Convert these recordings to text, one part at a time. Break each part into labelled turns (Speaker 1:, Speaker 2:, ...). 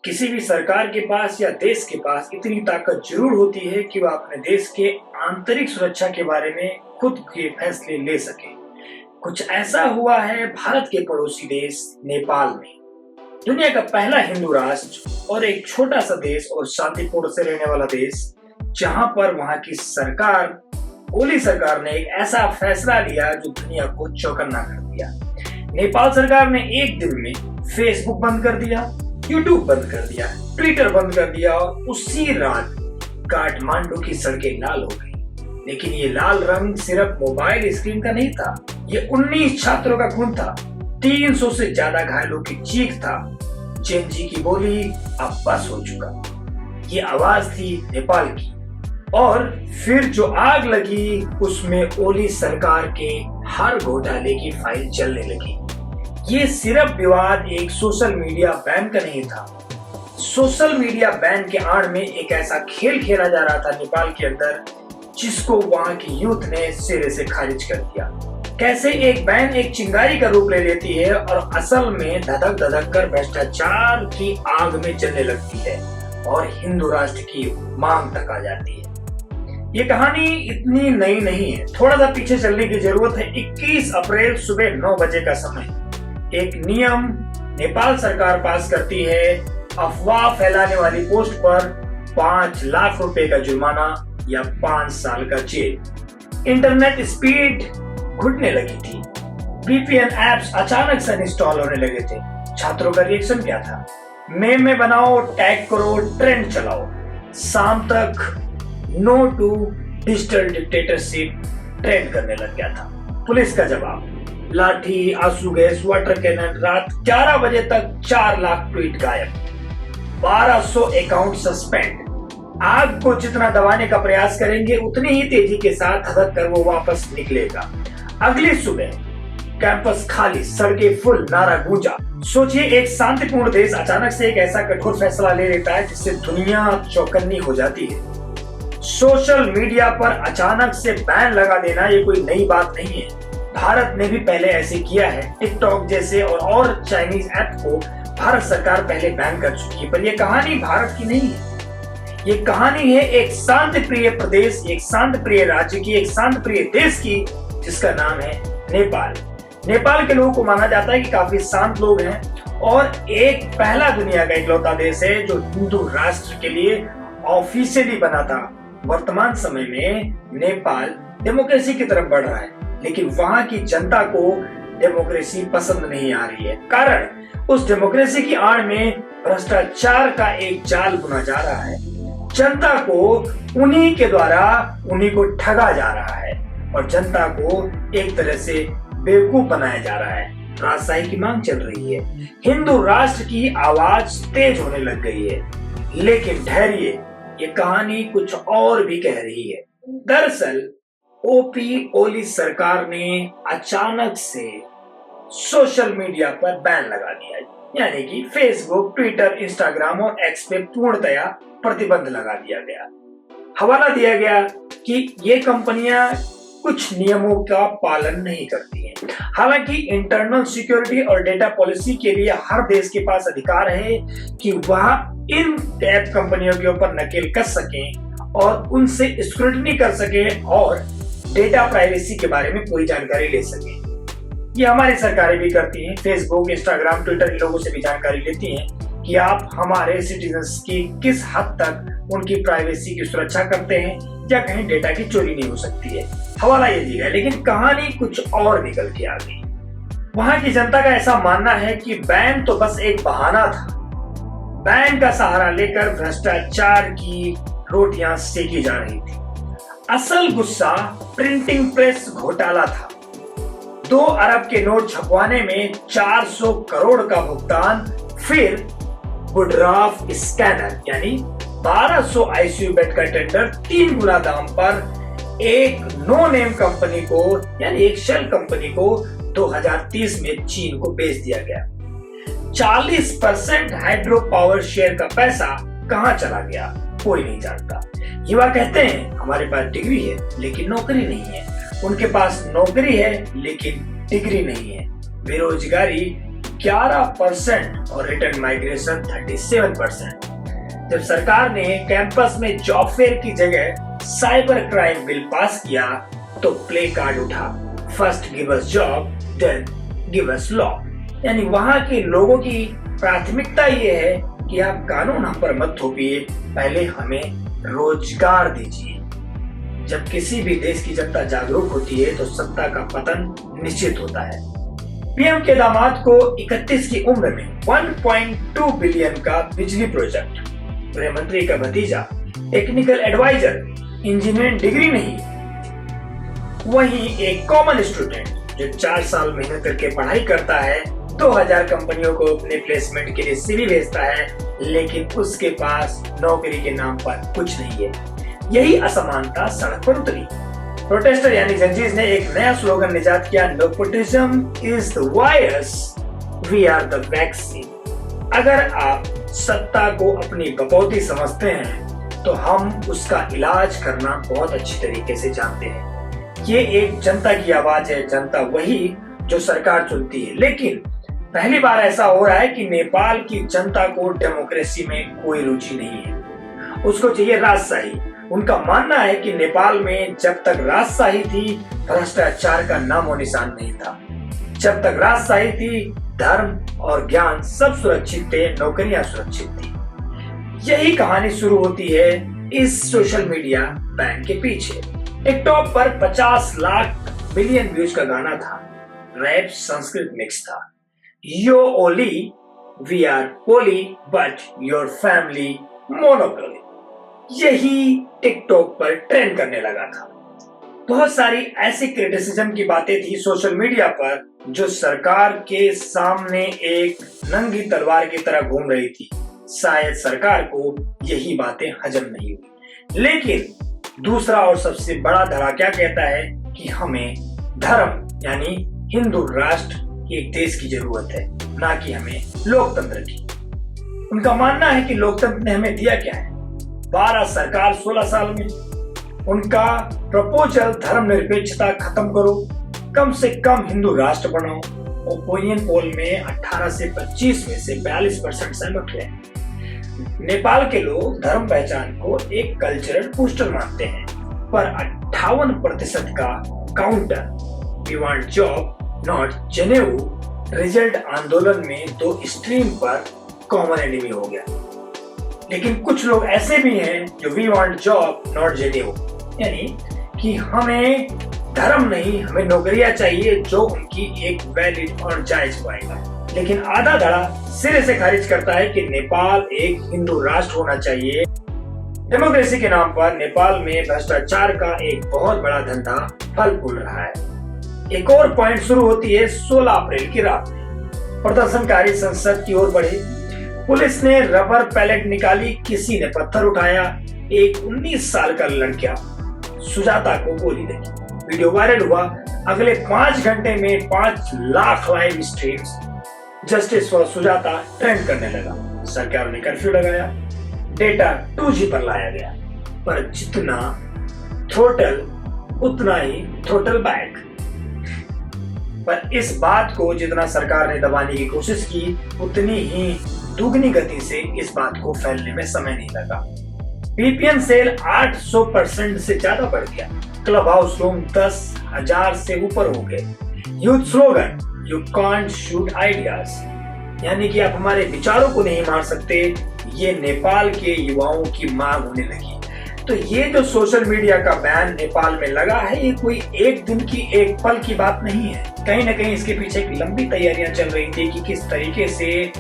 Speaker 1: किसी भी सरकार के पास या देश के पास इतनी ताकत जरूर होती है कि वह अपने देश के आंतरिक सुरक्षा के बारे में खुद के फैसले ले सके। कुछ ऐसा हुआ है भारत के पड़ोसी देश नेपाल में। दुनिया का पहला हिंदू राष्ट्र और एक छोटा सा देश और शांतिपूर्ण से रहने वाला देश, जहां पर वहां की सरकार, ओली सरकार ने एक ऐसा फैसला लिया जो दुनिया को चौकन्ना कर दिया। नेपाल सरकार ने एक दिन में फेसबुक बंद कर दिया, यूट्यूब बंद कर दिया, ट्विटर बंद कर दिया और उसी रात काठमांडू की सड़कें लाल हो गई। लेकिन ये लाल रंग सिर्फ मोबाइल स्क्रीन का नहीं था, ये 19 छात्रों का खून था, 300 से ज्यादा घायलों की चीख था। जेन जी की बोली अब बस हो चुका। ये आवाज थी नेपाल की। और फिर जो आग लगी उसमें ओली सरकार के हर घोटाले की फाइल चलने लगी। ये सिर्फ विवाद एक सोशल मीडिया बैन का नहीं था। सोशल मीडिया बैन के आड़ में एक ऐसा खेल खेला जा रहा था नेपाल के अंदर, जिसको वहां की यूथ ने सिरे से खारिज कर दिया। कैसे एक बैन एक चिंगारी का रूप ले लेती है और असल में धधक धधक कर भ्रष्टाचार की आग में जलने लगती है और हिंदू राष्ट्र की मांग तक आ जाती है। ये कहानी इतनी नई नहीं है, थोड़ा सा पीछे चलने की जरूरत है। 21 अप्रैल सुबह 9 बजे का समय एक नियम नेपाल सरकार पास करती है। अफवाह फैलाने वाली पोस्ट पर 5 लाख रुपए का जुर्माना या 5 साल का जेल। इंटरनेट स्पीड घुटने लगी थी, वीपीएन एप्स अचानक से इंस्टॉल होने लगे थे। छात्रों का रिएक्शन क्या था? मेम में बनाओ, टैग करो, ट्रेंड चलाओ। शाम तक no to digital dictatorship trend करने लग गया था। पुलिस का जवाब, लाठी, आंसू गैस, वाटर कैनन। रात 11 बजे तक 4 लाख ट्वीट गायब, 1200 अकाउंट सस्पेंड। आग को जितना दबाने का प्रयास करेंगे उतनी ही तेजी के साथ धधक कर वो वापस निकलेगा। अगली सुबह कैंपस खाली, सड़कें फुल, नारा गूंजा। सोचिए, एक शांतिपूर्ण देश अचानक से एक ऐसा कठोर फैसला ले लेता है जिससे दुनिया चौकन्नी हो जाती है। सोशल मीडिया पर अचानक से बैन लगा देना ये कोई नई बात नहीं है। भारत ने भी पहले ऐसे किया है। टिकटॉक जैसे और चाइनीज ऐप को भारत सरकार पहले बैन कर चुकी है। पर यह कहानी भारत की नहीं है। ये कहानी है एक शांति प्रिय प्रदेश, एक शांति प्रिय राज्य की, एक शांति प्रिय देश की, जिसका नाम है नेपाल। नेपाल के लोगों को माना जाता है कि काफी शांत लोग हैं और एक पहला दुनिया का इकलौता देश है जो हिंदू राष्ट्र के लिए ऑफिशियली बना था। वर्तमान समय में नेपाल डेमोक्रेसी की तरफ बढ़ रहा है, लेकिन वहां की जनता को डेमोक्रेसी पसंद नहीं आ रही है। कारण उस डेमोक्रेसी की आड़ में भ्रष्टाचार का एक जाल बुना जा रहा है। जनता को उन्हीं के द्वारा उन्हीं को ठगा जा रहा है और जनता को एक तरह से बेवकूफ बनाया जा रहा है। राजशाही की मांग चल रही है, हिंदू राष्ट्र की आवाज तेज होने लग गई है। लेकिन ठहरिए, ये कहानी कुछ और भी कह रही है। दरअसल ओली सरकार ने अचानक से सोशल मीडिया पर बैन लगा दिया, यानी कि फेसबुक, ट्विटर, इंस्टाग्राम और एक्स पे पूर्णतया प्रतिबंध लगा दिया गया। हवाला दिया गया कि ये कंपनियां कुछ नियमों का पालन नहीं करती हैं। हालांकि इंटरनल सिक्योरिटी और डेटा पॉलिसी के लिए हर देश के पास अधिकार है कि वह इन ऐप कंपनियों के ऊपर नकेल कस सकें और उनसे स्क्रूटनी कर सकें और डेटा प्राइवेसी के बारे में पूरी जानकारी ले सके। ये हमारी सरकारें भी करती हैं। फेसबुक, इंस्टाग्राम, ट्विटर इन लोगों से भी जानकारी लेती हैं कि आप हमारे सिटीजन्स की किस हद तक उनकी प्राइवेसी की सुरक्षा करते हैं या कहीं डेटा की चोरी नहीं हो सकती है। हवाला ये दिया, लेकिन कहानी कुछ और निकल के आ गई। वहां की जनता का ऐसा मानना है कि बैन तो बस एक बहाना था। बैन का सहारा लेकर भ्रष्टाचार की रोटियां सेकी जा रही थी। असल गुस्सा प्रिंटिंग प्रेस घोटाला था। 2 अरब के नोट छपवाने में 400 करोड़ का भुगतान, फिर वुडराफ स्कैनर यानी 1200 आईसीयू बेड का टेंडर 3 गुना दाम पर एक नो नेम कंपनी को यानी एक शेल कंपनी को 2030 में चीन को बेच दिया गया। 40% हाइड्रो पावर शेयर का पैसा कहां चला गया कोई नहीं जानता। युवा कहते हैं हमारे पास डिग्री है लेकिन नौकरी नहीं है, उनके पास नौकरी है लेकिन डिग्री नहीं है। बेरोजगारी 11% और रिटर्न माइग्रेशन 37%। जब सरकार ने कैंपस में जॉब फेयर की जगह साइबर क्राइम बिल पास किया तो प्ले कार्ड उठा, first give us job then give us law. यानी वहां के लोगों की प्राथमिकता ये है कि आप कानून हम पर मत थोपिए, पहले हमें रोजगार दीजिए। जब किसी भी देश की जनता जागरूक होती है तो सत्ता का पतन निश्चित होता है। पीएम के दामाद को 31 की उम्र में 1.2 बिलियन का बिजली प्रोजेक्ट, गृह मंत्री का भतीजा टेक्निकल एडवाइजर, इंजीनियरिंग डिग्री नहीं, वहीं एक कॉमन स्टूडेंट जो 4 साल मेहनत करके पढ़ाई करता है, 2000 कंपनियों को अपने प्लेसमेंट के लिए सीवी भेजता है, लेकिन उसके पास नौकरी के नाम पर कुछ नहीं है। यही असमानता सड़क पर उतरी। प्रोटेस्टर यानी जंजीज ने एक नया स्लोगन निजात किया, nepotism is the virus, we are the vaccine. अगर आप सत्ता को अपनी बपौती समझते हैं तो हम उसका इलाज करना बहुत अच्छी तरीके से जानते हैं। ये एक जनता की आवाज है, जनता वही जो सरकार चुनती है। लेकिन पहली बार ऐसा हो रहा है कि नेपाल की जनता को डेमोक्रेसी में कोई रुचि नहीं है, उसको चाहिए राजशाही। उनका मानना है कि नेपाल में जब तक राजशाही थी भ्रष्टाचार का नामो निशान नहीं था। जब तक राजशाही थी धर्म और ज्ञान सब सुरक्षित थे, नौकरियां सुरक्षित थी। यही कहानी शुरू होती है इस सोशल मीडिया बैन के पीछे। टिकटॉक पर 50 लाख मिलियन व्यूज का गाना था, रैप संस्कृत मिक्स था। यो ओली we are poly but your family monopoly, यही टिकटॉक पर ट्रेंड करने लगा था। बहुत सारी ऐसी क्रिटिसिज्म की बातें थी सोशल मीडिया पर जो सरकार के सामने एक नंगी तलवार की तरह घूम रही थी। शायद सरकार को यही बातें हजम नहीं हुई। लेकिन दूसरा और सबसे बड़ा धड़ा क्या कहता है कि हमें धर्म यानी हिंदू राष्ट्र एक देश की जरूरत है, ना कि हमें लोकतंत्र की। उनका मानना है कि लोकतंत्र ने हमें दिया क्या है, 12 सरकार 16 साल में। उनका प्रपोजल धर्मनिरपेक्षता खत्म करो, कम से कम हिंदू राष्ट्र बनाओ। ओपिनियन पोल में 18 से 25 में से 42% सहमत हुए। नेपाल के लोग धर्म पहचान को एक कल्चरल बूस्टर मानते हैं, पर 58% का counter we want job not janeu result आंदोलन में 2 स्ट्रीम पर कॉमन एनिमी हो गया। लेकिन कुछ लोग ऐसे भी हैं जो वी वांट जॉब नॉट जनेऊ, यानी कि हमें धर्म नहीं, हमें नौकरियां चाहिए जो उनकी एक वैलिड और जायज पाएगा। लेकिन आधा धड़ा सिरे से खारिज करता है कि नेपाल एक हिंदू राष्ट्र होना चाहिए। डेमोक्रेसी के नाम पर नेपाल में भ्रष्टाचार का एक बहुत बड़ा धंधा फल फूल रहा है। एक और पॉइंट शुरू होती है 16 अप्रैल की रात में। प्रदर्शनकारी संसद की ओर बढ़े, पुलिस ने रबर पैलेट निकाली, किसी ने पत्थर उठाया, एक 19 साल का लड़का सुजाता को गोली लगी। वीडियो वायरल हुआ। अगले 5 घंटे में 5 lakh live streams, justice for Sujata trend करने लगा। सरकार ने कर्फ्यू लगाया, डेटा 2G पर लाया गया, पर जितना थ्रोटल उतना ही थ्रोटल बैक। पर इस बात को जितना सरकार ने दबाने की कोशिश की, उतनी ही दुगनी गति से इस बात को फैलने में समय नहीं लगा। VPN सेल 800% से ज्यादा बढ़ गया। क्लब हाउस रूम 10,000 से ऊपर हो गए। Youth slogan you can't shoot ideas, यानी कि आप हमारे विचारों को नहीं मार सकते, ये नेपाल के युवाओं की मांग होने लगी। तो ये जो सोशल मीडिया का बैन नेपाल में लगा है, ये कोई एक दिन की एक पल की बात नहीं है। कहीं ना कहीं इसके पीछे एक लंबी तैयारियां चल रही थी कि किस तरीके से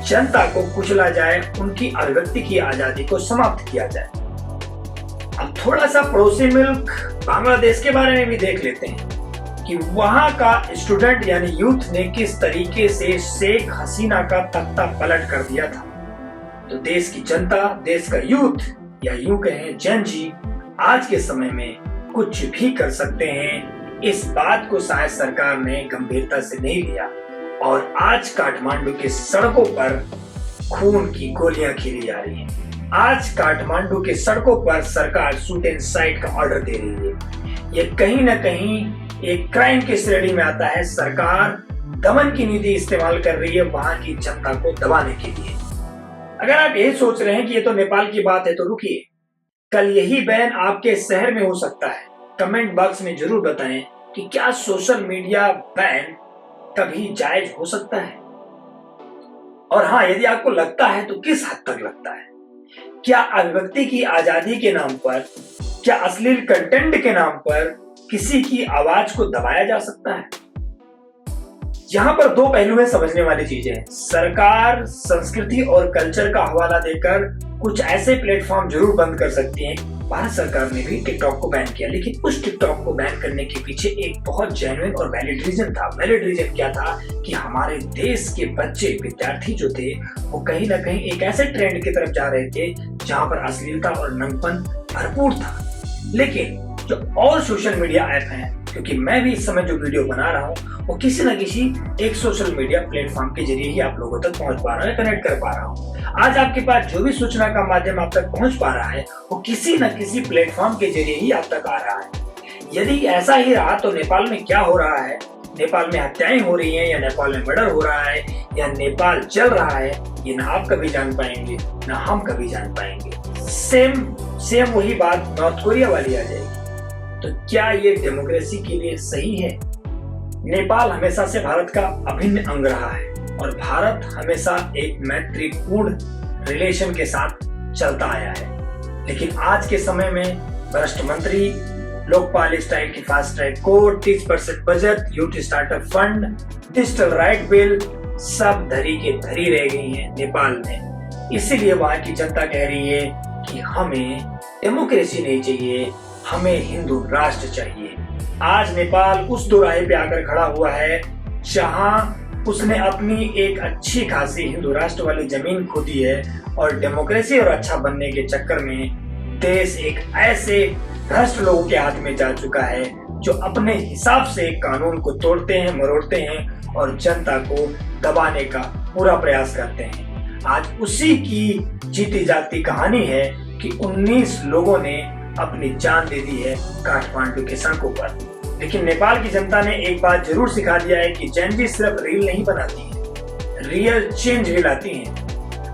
Speaker 1: जनता को कुचला जाए, उनकी अभिव्यक्ति की आजादी को समाप्त किया जाए। अब थोड़ा सा पड़ोसी मुल्क बांग्लादेश के बारे में भी देख लेते हैं कि वहां का स्टूडेंट यानी यूथ ने किस तरीके से शेख हसीना का तख्ता पलट कर दिया था। तो देश की जनता, देश का यूथ या यूं कहें जेन जी आज के समय में कुछ भी कर सकते हैं। इस बात को शायद सरकार ने गंभीरता से नहीं लिया और आज काठमांडू के सड़कों पर खून की गोलियां खेली जा रही हैं। आज काठमांडू के सड़कों पर सरकार शूट एंड साइट का ऑर्डर दे रही है। ये कहीं ना कहीं एक क्राइम की श्रेणी में आता है। सरकार दमन की नीति इस्तेमाल कर रही है वहां की जनता को दबाने के लिए। अगर आप यही सोच रहे हैं कि ये तो नेपाल की बात है, तो रुकिए, कल यही बैन आपके शहर में हो सकता है। कमेंट बॉक्स में जरूर बताएं कि क्या सोशल मीडिया बैन कभी जायज हो सकता है, और हाँ, यदि आपको लगता है तो किस हद तक लगता है। क्या अभिव्यक्ति की आजादी के नाम पर, क्या अश्लील कंटेंट के नाम पर किसी की आवाज को दबाया जा सकता है? यहाँ पर दो पहलू है समझने वाली चीजें। सरकार संस्कृति और कल्चर का हवाला देकर कुछ ऐसे प्लेटफॉर्म जरूर बंद कर सकती है। भारत सरकार ने भी टिकटॉक को बैन किया, लेकिन उस टिकटॉक को बैन करने के पीछे एक बहुत जेन्युइन और वैलिड रीजन था। वैलिड रीजन क्या था कि हमारे देश के बच्चे, विद्यार्थी जो थे, वो कहीं ना कहीं एक ऐसे ट्रेंड की तरफ जा रहे थे जहां पर अश्लीलता और नंगपन भरपूर था। लेकिन जो और सोशल मीडिया ऐप हैं, क्योंकि मैं भी इस समय जो वीडियो बना रहा हूँ वो किसी न किसी एक सोशल मीडिया प्लेटफॉर्म के जरिए ही आप लोगों तक पहुंच पा रहा है, कनेक्ट कर पा रहा हूँ। आज आपके पास जो भी सूचना का माध्यम आप तक पहुंच पा रहा है वो किसी न किसी प्लेटफॉर्म के जरिए ही आप तक आ रहा है। यदि ऐसा ही रहा तो नेपाल में क्या हो रहा है, नेपाल में हत्याएं हो रही हैं या नेपाल में मर्डर हो रहा है या नेपाल जल रहा है, ये ना आप कभी जान पाएंगे ना हम कभी जान पाएंगे। सेम वही बात नॉर्थ कोरिया वाली आ जाएगी। तो क्या ये डेमोक्रेसी के लिए सही है? नेपाल हमेशा से भारत का अभिन्न अंग रहा है और भारत हमेशा एक मैत्रीपूर्ण रिलेशन के साथ चलता आया है। लेकिन आज के समय में भ्रष्ट मंत्री, लोकपाल स्टाइल की fast track court, 30% budget, UT startup fund, digital right bill, सब धरी के धरी रह गई हैं नेपाल में। इसीलिए वहां की जनता कह रही है कि हमें डेमोक्रेसी नहीं चाहिए, हमें हिंदू राष्ट्र चाहिए। आज नेपाल उस दोराहे पे आकर खड़ा हुआ है जहां उसने अपनी एक अच्छी खासी हिंदू राष्ट्र वाली जमीन खो दी है और डेमोक्रेसी और अच्छा बनने के चक्कर में देश एक ऐसे भ्रष्ट लोगों के हाथ में जा चुका है जो अपने हिसाब से कानून को तोड़ते हैं, मरोड़ते हैं और जनता को दबाने का पूरा प्रयास करते हैं। आज उसी की जीती जागती कहानी है कि 19 लोगों ने अपनी जान दे दी है काठमांडू के सड़कों पर। लेकिन नेपाल की जनता ने एक बात जरूर सिखा दिया है कि जेन जी सिर्फ रील नहीं बनाती है, रियल चेंज भी लाती है।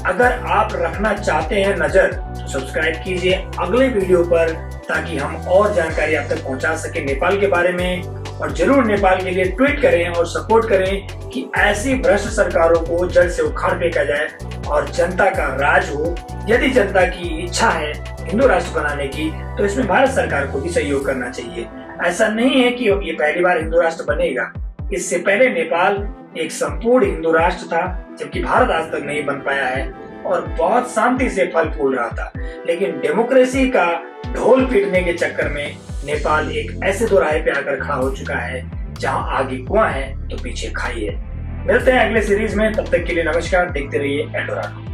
Speaker 1: अगर आप रखना चाहते हैं नजर तो सब्सक्राइब कीजिए अगले वीडियो पर, ताकि हम और जानकारी आप तक पहुंचा सके नेपाल के बारे में। और जरूर नेपाल के लिए ट्वीट करें और सपोर्ट करें कि ऐसी भ्रष्ट सरकारों को जड़ से उखाड़ फेंका जाए और जनता का राज हो। यदि जनता की इच्छा है हिंदू राष्ट्र बनाने की तो इसमें भारत सरकार को भी सहयोग करना चाहिए। ऐसा नहीं है कि ये पहली बार हिंदू राष्ट्र बनेगा। इससे पहले नेपाल एक संपूर्ण हिंदू राष्ट्र था, जबकि भारत आज तक नहीं बन पाया है और बहुत शांति से फल फूल रहा था। लेकिन डेमोक्रेसी का ढोल पीटने के चक्कर में नेपाल एक ऐसे दोराहे पे आकर खड़ा हो चुका है जहां आगे कुआं है तो पीछे खाई है। मिलते हैं अगले सीरीज में, तब तक के लिए नमस्कार। देखते रहिए एल्डोराडो।